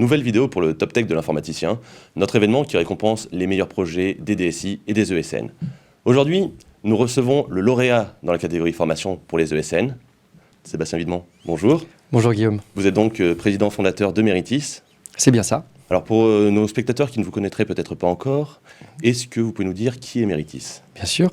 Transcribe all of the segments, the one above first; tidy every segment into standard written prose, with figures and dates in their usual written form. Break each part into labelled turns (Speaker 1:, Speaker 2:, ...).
Speaker 1: nouvelle vidéo pour le Top Tech de l'informaticien, notre événement qui récompense les meilleurs projets des DSI et des ESN. Aujourd'hui, nous recevons le lauréat dans la catégorie formation pour les ESN, Sébastien Videmont. Bonjour.
Speaker 2: Bonjour Guillaume.
Speaker 1: Vous êtes donc président fondateur de Meritis.
Speaker 2: C'est bien ça.
Speaker 1: Alors pour nos spectateurs qui ne vous connaîtraient peut-être pas encore, est-ce que vous pouvez nous dire qui est Meritis ?
Speaker 2: Bien sûr.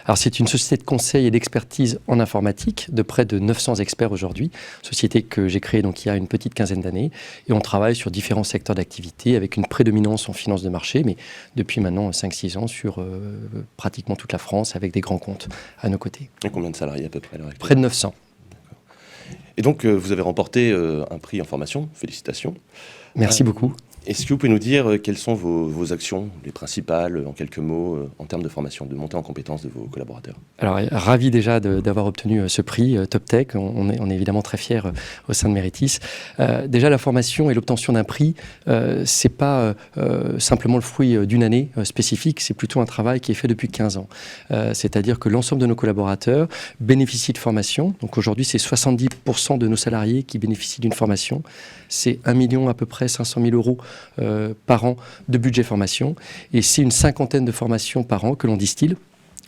Speaker 2: Alors c'est une société de conseil et d'expertise en informatique de près de 900 experts aujourd'hui. Société que j'ai créée donc il y a une petite quinzaine d'années. Et on travaille sur différents secteurs d'activité avec une prédominance en finance de marché, mais depuis maintenant 5-6 ans sur pratiquement toute la France avec des grands comptes à nos côtés.
Speaker 1: Et combien de salariés à peu près à l'heure actuelle ?
Speaker 2: Près de 900.
Speaker 1: Et donc vous avez remporté un prix en formation. Félicitations.
Speaker 2: Merci beaucoup.
Speaker 1: Est-ce que vous pouvez nous dire quelles sont vos actions, les principales, en quelques mots, en termes de formation, de montée en compétences de vos collaborateurs ?
Speaker 2: Alors, ravi déjà d'avoir obtenu ce prix Top Tech. On est évidemment très fiers au sein de Meritis. Déjà, la formation et l'obtention d'un prix, c'est pas simplement le fruit d'une année spécifique, c'est plutôt un travail qui est fait depuis 15 ans. C'est-à-dire que l'ensemble de nos collaborateurs bénéficient de formation. Donc aujourd'hui, c'est 70% de nos salariés qui bénéficient d'une formation. C'est 1 million à peu près 500 000 euros par an de budget formation. Et c'est une cinquantaine de formations par an que l'on distille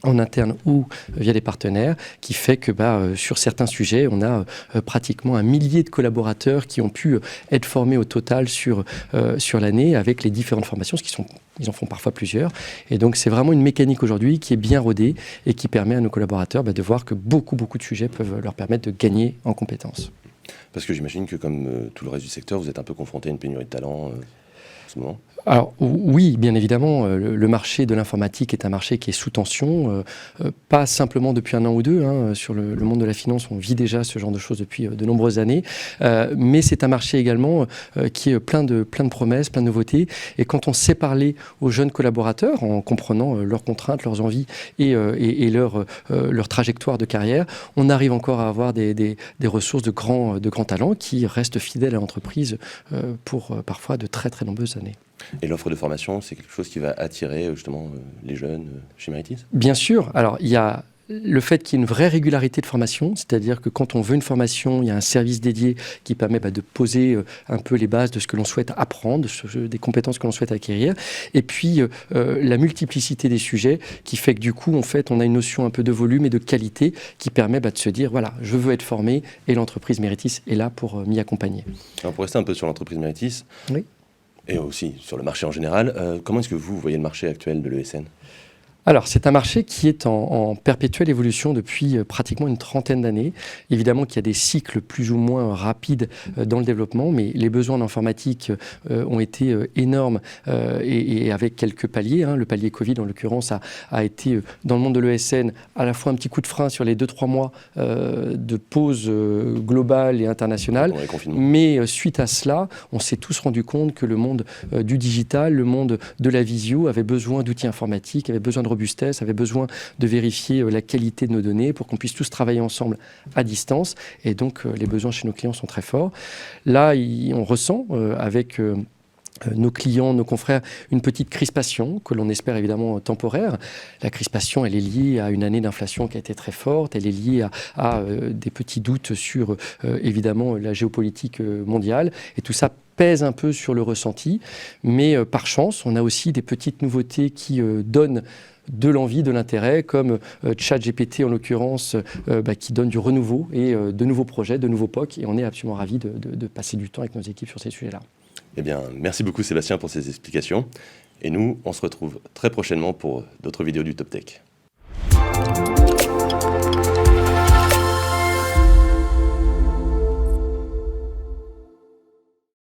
Speaker 2: en interne ou via des partenaires, qui fait que sur certains sujets, on a pratiquement 1 millier de collaborateurs qui ont pu être formés au total sur l'année avec les différentes formations, ils en font parfois plusieurs. Et donc c'est vraiment une mécanique aujourd'hui qui est bien rodée et qui permet à nos collaborateurs de voir que beaucoup de sujets peuvent leur permettre de gagner en compétences.
Speaker 1: Parce que j'imagine que comme tout le reste du secteur, vous êtes un peu confronté à une pénurie de talent en ce moment.
Speaker 2: Alors oui, bien évidemment, le marché de l'informatique est un marché qui est sous tension, pas simplement depuis 1 an ou 2. Sur le monde de la finance, on vit déjà ce genre de choses depuis de nombreuses années, mais c'est un marché également qui est plein de promesses, plein de nouveautés. Et quand on sait parler aux jeunes collaborateurs, en comprenant leurs contraintes, leurs envies et leur trajectoire de carrière, on arrive encore à avoir des ressources de grands talents qui restent fidèles à l'entreprise pour parfois de très nombreuses années.
Speaker 1: Et l'offre de formation, c'est quelque chose qui va attirer justement les jeunes chez Meritis ?
Speaker 2: Bien sûr. Alors, il y a le fait qu'il y ait une vraie régularité de formation, c'est-à-dire que quand on veut une formation, il y a un service dédié qui permet de poser un peu les bases de ce que l'on souhaite apprendre, des compétences que l'on souhaite acquérir. Et puis, la multiplicité des sujets qui fait que du coup, en fait, on a une notion un peu de volume et de qualité qui permet de se dire, voilà, je veux être formé et l'entreprise Meritis est là pour m'y accompagner.
Speaker 1: Alors, pour rester un peu sur l'entreprise Meritis,
Speaker 2: oui.
Speaker 1: Et aussi sur le marché en général, comment est-ce que vous voyez le marché actuel de l'ESN ?
Speaker 2: Alors, c'est un marché qui est en perpétuelle évolution depuis pratiquement une trentaine d'années. Évidemment qu'il y a des cycles plus ou moins rapides dans le développement, mais les besoins en informatique ont été énormes et avec quelques paliers. Le palier Covid, en l'occurrence, a été, dans le monde de l'ESN, à la fois un petit coup de frein sur les 2-3 mois de pause globale et internationale. Mais suite à cela, on s'est tous rendu compte que le monde du digital, le monde de la visio avait besoin d'outils informatiques, avait besoin de robustesse, avait besoin de vérifier la qualité de nos données pour qu'on puisse tous travailler ensemble à distance. Et donc, les besoins chez nos clients sont très forts. Là, on ressent avec nos clients, nos confrères, une petite crispation que l'on espère évidemment temporaire. La crispation, elle est liée à une année d'inflation qui a été très forte, elle est liée à des petits doutes sur évidemment la géopolitique mondiale, et tout ça pèse un peu sur le ressenti, mais par chance, on a aussi des petites nouveautés qui donnent de l'envie, de l'intérêt, comme ChatGPT en l'occurrence, qui donne du renouveau et de nouveaux projets, de nouveaux POC, et on est absolument ravis de passer du temps avec nos équipes sur ces sujets-là.
Speaker 1: Eh bien, merci beaucoup Sébastien pour ces explications. Et nous, on se retrouve très prochainement pour d'autres vidéos du Top Tech.